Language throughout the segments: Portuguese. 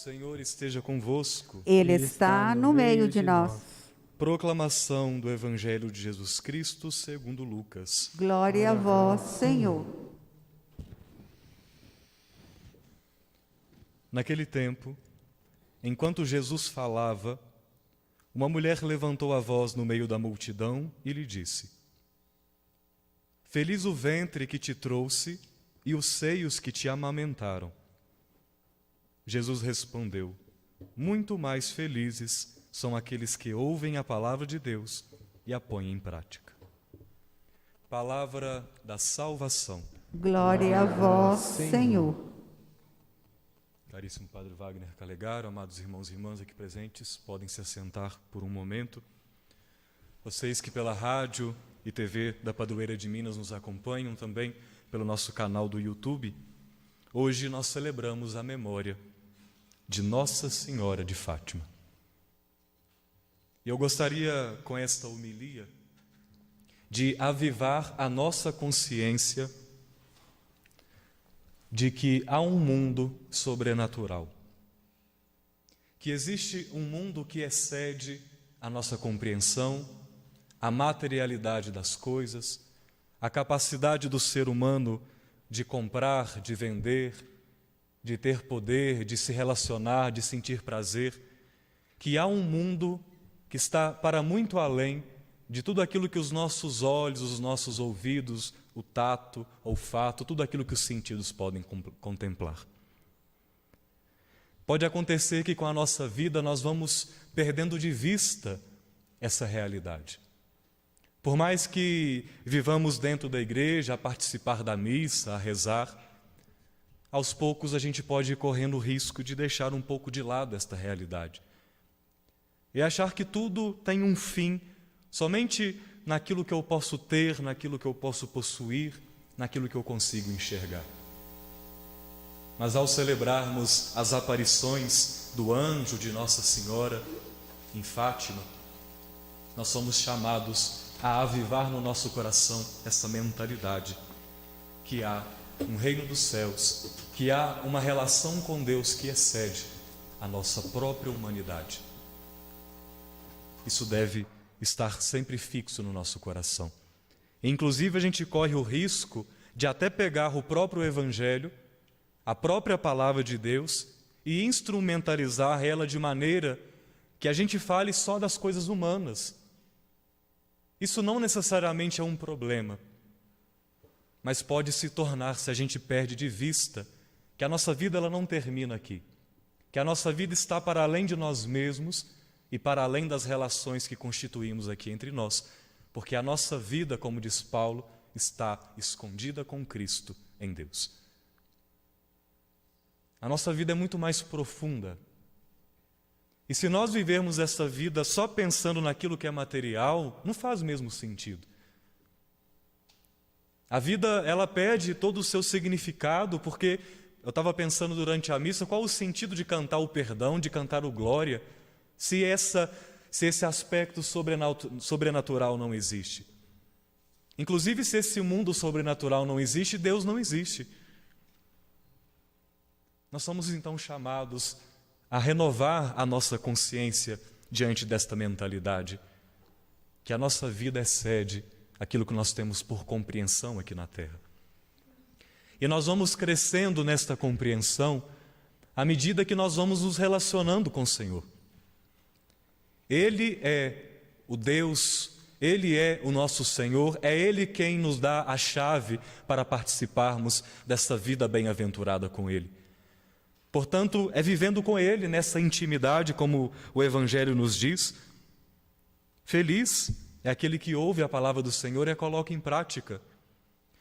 Senhor esteja convosco. Ele está no meio de nós. Proclamação do Evangelho de Jesus Cristo segundo Lucas. Glória a vós, Senhor. Naquele tempo, enquanto Jesus falava, uma mulher levantou a voz no meio da multidão e lhe disse: Feliz o ventre que te trouxe e os seios que te amamentaram. Jesus respondeu: Muito mais felizes são aqueles que ouvem a palavra de Deus e a põem em prática. Palavra da salvação. Glória a vós, Senhor. Caríssimo Padre Wagner Calegaro, amados irmãos e irmãs aqui presentes, podem se assentar por um momento. Vocês que pela rádio e TV da Padroeira de Minas nos acompanham também pelo nosso canal do YouTube, hoje nós celebramos a memória de Nossa Senhora de Fátima. E eu gostaria, com esta homilia, de avivar a nossa consciência de que há um mundo sobrenatural, que existe um mundo que excede a nossa compreensão, a materialidade das coisas, a capacidade do ser humano de comprar, de vender, de ter poder, de se relacionar, de sentir prazer, que há um mundo que está para muito além de tudo aquilo que os nossos olhos, os nossos ouvidos, o tato, o olfato, tudo aquilo que os sentidos podem contemplar. Pode acontecer que com a nossa vida nós vamos perdendo de vista essa realidade. Por mais que vivamos dentro da igreja, a participar da missa, a rezar, aos poucos a gente pode ir correndo o risco de deixar um pouco de lado esta realidade. E achar que tudo tem um fim somente naquilo que eu posso ter, naquilo que eu posso possuir, naquilo que eu consigo enxergar. Mas ao celebrarmos as aparições do anjo de Nossa Senhora em Fátima, nós somos chamados a avivar no nosso coração essa mentalidade que há um reino dos céus, que há uma relação com Deus que excede a nossa própria humanidade. Isso deve estar sempre fixo no nosso coração. Inclusive, a gente corre o risco de até pegar o próprio Evangelho, a própria palavra de Deus, e instrumentalizar ela de maneira que a gente fale só das coisas humanas. Isso não necessariamente é um problema, mas pode se tornar, se a gente perde de vista, que a nossa vida ela não termina aqui, que a nossa vida está para além de nós mesmos e para além das relações que constituímos aqui entre nós, porque a nossa vida, como diz Paulo, está escondida com Cristo em Deus. A nossa vida é muito mais profunda. E se nós vivermos essa vida só pensando naquilo que é material, não faz o mesmo sentido. A vida, ela perde todo o seu significado, porque eu estava pensando durante a missa, qual o sentido de cantar o perdão, de cantar o glória, se esse aspecto sobrenatural não existe. Inclusive, se esse mundo sobrenatural não existe, Deus não existe. Nós somos então chamados a renovar a nossa consciência diante desta mentalidade, que a nossa vida excede aquilo que nós temos por compreensão aqui na Terra. E nós vamos crescendo nesta compreensão à medida que nós vamos nos relacionando com o Senhor. Ele é o Deus, Ele é o nosso Senhor, é Ele quem nos dá a chave para participarmos dessa vida bem-aventurada com Ele. Portanto, é vivendo com Ele nessa intimidade, como o Evangelho nos diz. Feliz é aquele que ouve a palavra do Senhor e a coloca em prática.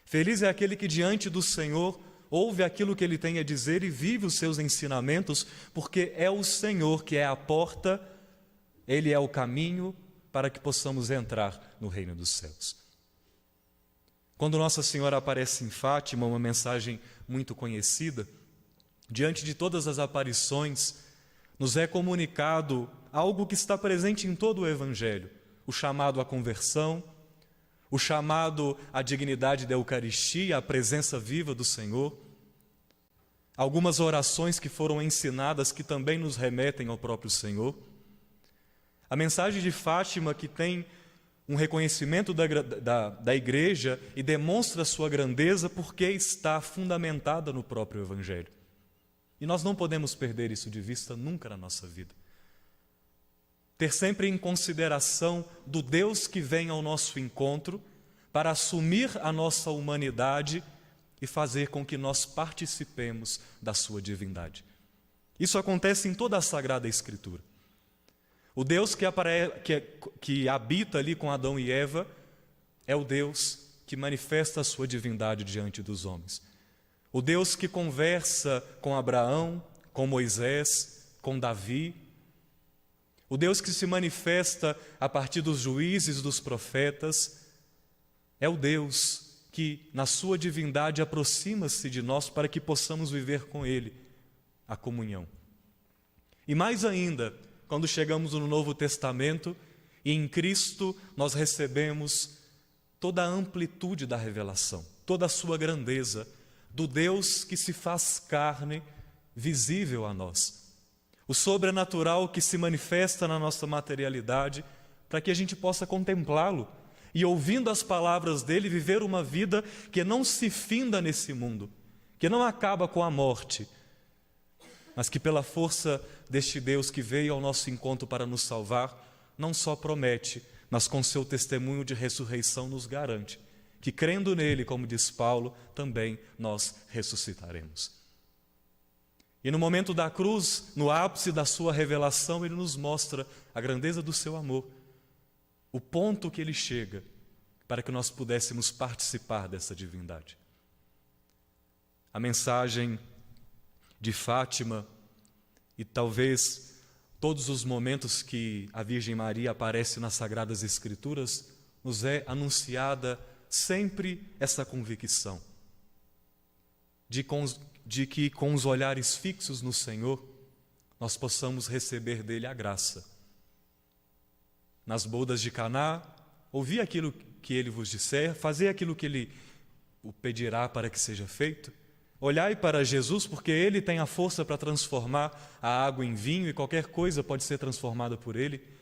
Feliz é aquele que diante do Senhor ouve aquilo que Ele tem a dizer e vive os seus ensinamentos, porque é o Senhor que é a porta, Ele é o caminho para que possamos entrar no reino dos céus. Quando Nossa Senhora aparece em Fátima, uma mensagem muito conhecida, diante de todas as aparições, nos é comunicado algo que está presente em todo o Evangelho, o chamado à conversão, o chamado à dignidade da Eucaristia, à presença viva do Senhor. algumas orações que foram ensinadas que também nos remetem ao próprio Senhor. A mensagem de Fátima, que tem um reconhecimento da igreja e demonstra sua grandeza porque está fundamentada no próprio Evangelho. E nós não podemos perder isso de vista nunca na nossa vida. Ter sempre em consideração do Deus que vem ao nosso encontro para assumir a nossa humanidade e fazer com que nós participemos da sua divindade. Isso acontece em toda a Sagrada Escritura. O Deus que habita ali com Adão e Eva é o Deus que manifesta a sua divindade diante dos homens. O Deus que conversa com Abraão, com Moisés, com Davi. O Deus que se manifesta a partir dos juízes, dos profetas. É o Deus que, na sua divindade, aproxima-se de nós para que possamos viver com Ele a comunhão. E mais ainda, quando chegamos no Novo Testamento e em Cristo nós recebemos toda a amplitude da revelação, toda a sua grandeza, do Deus que se faz carne visível a nós. O sobrenatural que se manifesta na nossa materialidade para que a gente possa contemplá-lo e, ouvindo as palavras dele, viver uma vida que não se finda nesse mundo, que não acaba com a morte, mas que pela força deste Deus que veio ao nosso encontro para nos salvar, não só promete, mas com seu testemunho de ressurreição nos garante que, crendo nele, como diz Paulo, também nós ressuscitaremos. E no momento da cruz, no ápice da sua revelação, ele nos mostra a grandeza do seu amor, o ponto que ele chega para que nós pudéssemos participar dessa divindade. A mensagem de Fátima, e talvez todos os momentos que a Virgem Maria aparece nas Sagradas Escrituras, nos é anunciada sempre essa convicção de que com os olhares fixos no Senhor, nós possamos receber dele a graça. Nas bodas de Caná, ouvir aquilo que ele vos disser, fazer aquilo que ele o pedirá para que seja feito. Olhai para Jesus, porque ele tem a força para transformar a água em vinho e qualquer coisa pode ser transformada por ele.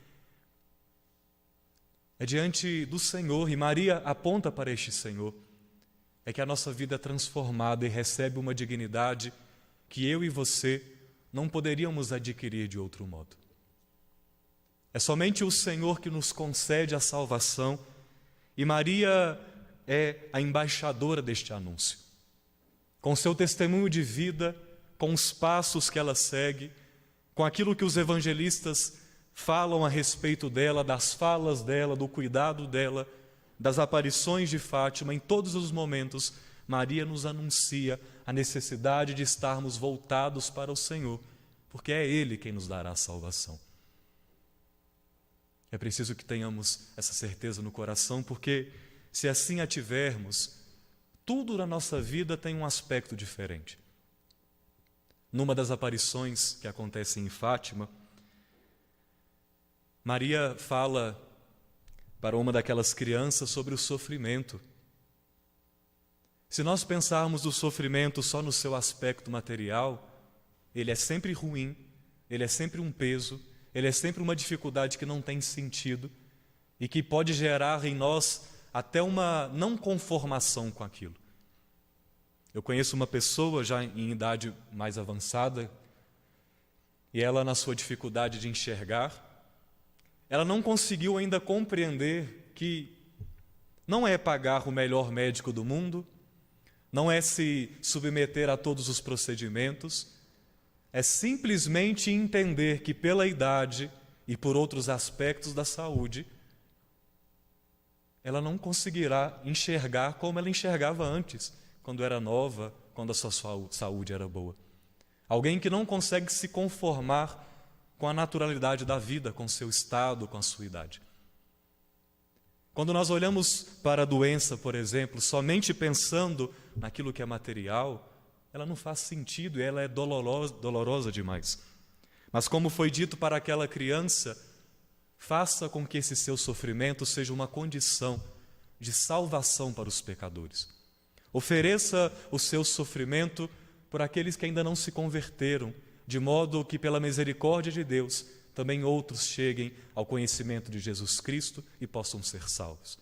É diante do Senhor, e Maria aponta para este Senhor, é que a nossa vida é transformada e recebe uma dignidade que eu e você não poderíamos adquirir de outro modo. É somente o Senhor que nos concede a salvação e Maria é a embaixadora deste anúncio. Com seu testemunho de vida, com os passos que ela segue, com aquilo que os evangelistas falam a respeito dela, das falas dela, do cuidado dela, das aparições de Fátima, em todos os momentos, Maria nos anuncia a necessidade de estarmos voltados para o Senhor, porque é Ele quem nos dará a salvação. É preciso que tenhamos essa certeza no coração, porque se assim a tivermos, tudo na nossa vida tem um aspecto diferente. Numa das aparições que acontecem em Fátima, Maria fala para uma daquelas crianças sobre o sofrimento. Se nós pensarmos o sofrimento só no seu aspecto material, ele é sempre ruim, ele é sempre um peso, ele é sempre uma dificuldade que não tem sentido e que pode gerar em nós até uma não conformação com aquilo. Eu conheço uma pessoa já em idade mais avançada e ela, na sua dificuldade de enxergar, ela não conseguiu ainda compreender que não é pagar o melhor médico do mundo, não é se submeter a todos os procedimentos, é simplesmente entender que pela idade e por outros aspectos da saúde, ela não conseguirá enxergar como ela enxergava antes, quando era nova, quando a sua saúde era boa. Alguém que não consegue se conformar com a naturalidade da vida, com seu estado, com a sua idade. Quando nós olhamos para a doença, por exemplo, somente pensando naquilo que é material, ela não faz sentido e ela é dolorosa demais. Mas como foi dito para aquela criança, faça com que esse seu sofrimento seja uma condição de salvação para os pecadores. Ofereça o seu sofrimento por aqueles que ainda não se converteram, de modo que, pela misericórdia de Deus, também outros cheguem ao conhecimento de Jesus Cristo e possam ser salvos.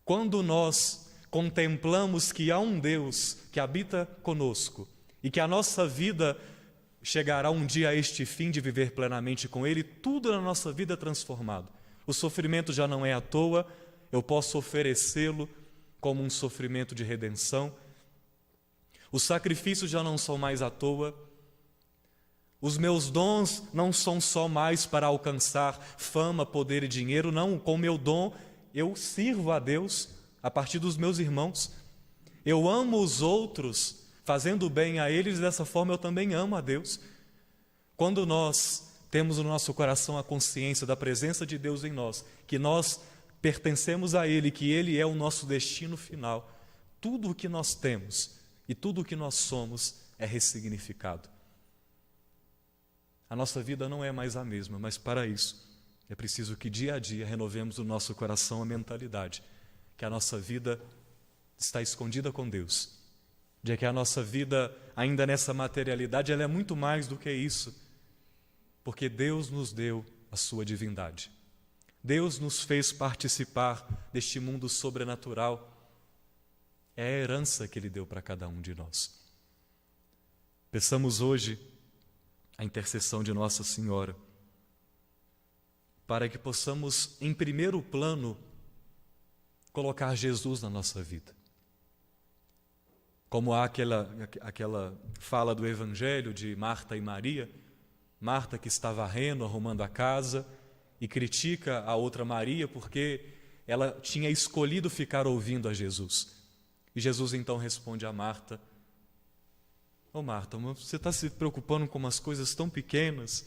Quando nós contemplamos que há um Deus que habita conosco e que a nossa vida chegará um dia a este fim de viver plenamente com Ele, tudo na nossa vida é transformado. O sofrimento já não é à toa, eu posso oferecê-lo como um sofrimento de redenção. Os sacrifícios já não são mais à toa. Os meus dons não são só mais para alcançar fama, poder e dinheiro, não. Com o meu dom, eu sirvo a Deus a partir dos meus irmãos. Eu amo os outros, fazendo bem a eles, dessa forma eu também amo a Deus. Quando nós temos no nosso coração a consciência da presença de Deus em nós, que nós pertencemos a Ele, que Ele é o nosso destino final, tudo o que nós temos e tudo o que nós somos é ressignificado. A nossa vida não é mais a mesma, mas para isso é preciso que dia a dia renovemos no nosso coração a mentalidade que a nossa vida está escondida com Deus, de que a nossa vida, ainda nessa materialidade, ela é muito mais do que isso, porque Deus nos deu a sua divindade. Deus nos fez participar deste mundo sobrenatural. É a herança que Ele deu para cada um de nós. Peçamos hoje a intercessão de Nossa Senhora, para que possamos, em primeiro plano, colocar Jesus na nossa vida. Como há aquela fala do Evangelho de Marta e Maria, Marta que está varrendo, arrumando a casa, e critica a outra Maria porque ela tinha escolhido ficar ouvindo a Jesus. E Jesus então responde a Marta: "Ô Marta, você está se preocupando com umas coisas tão pequenas.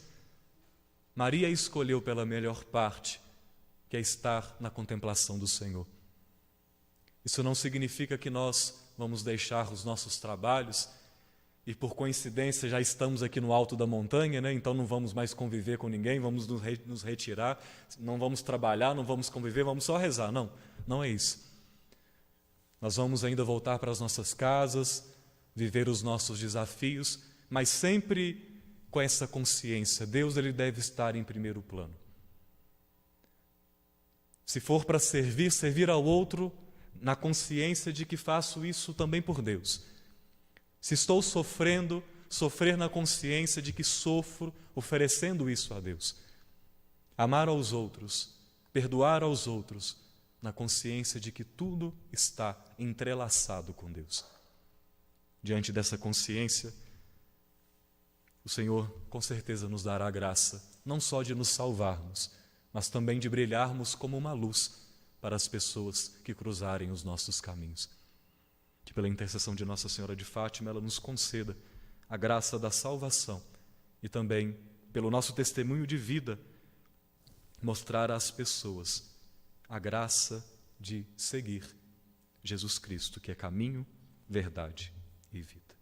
Maria escolheu pela melhor parte, que é estar na contemplação do Senhor." Isso não significa que nós vamos deixar os nossos trabalhos e, por coincidência, já estamos aqui no alto da montanha, né? Então não vamos mais conviver com ninguém, vamos nos retirar, não vamos trabalhar, não vamos conviver, vamos só rezar. Não, não é isso. Nós vamos ainda voltar para as nossas casas, viver os nossos desafios, mas sempre com essa consciência: Deus, Ele deve estar em primeiro plano. Se for para servir ao outro, na consciência de que faço isso também por Deus. Se estou sofrendo, sofrer na consciência de que sofro oferecendo isso a Deus. Amar aos outros, perdoar aos outros, na consciência de que tudo está entrelaçado com Deus. Diante dessa consciência, o Senhor com certeza nos dará a graça, não só de nos salvarmos, mas também de brilharmos como uma luz para as pessoas que cruzarem os nossos caminhos. Que pela intercessão de Nossa Senhora de Fátima, ela nos conceda a graça da salvação e também, pelo nosso testemunho de vida, mostrar às pessoas a graça de seguir Jesus Cristo, que é caminho, verdade e vida.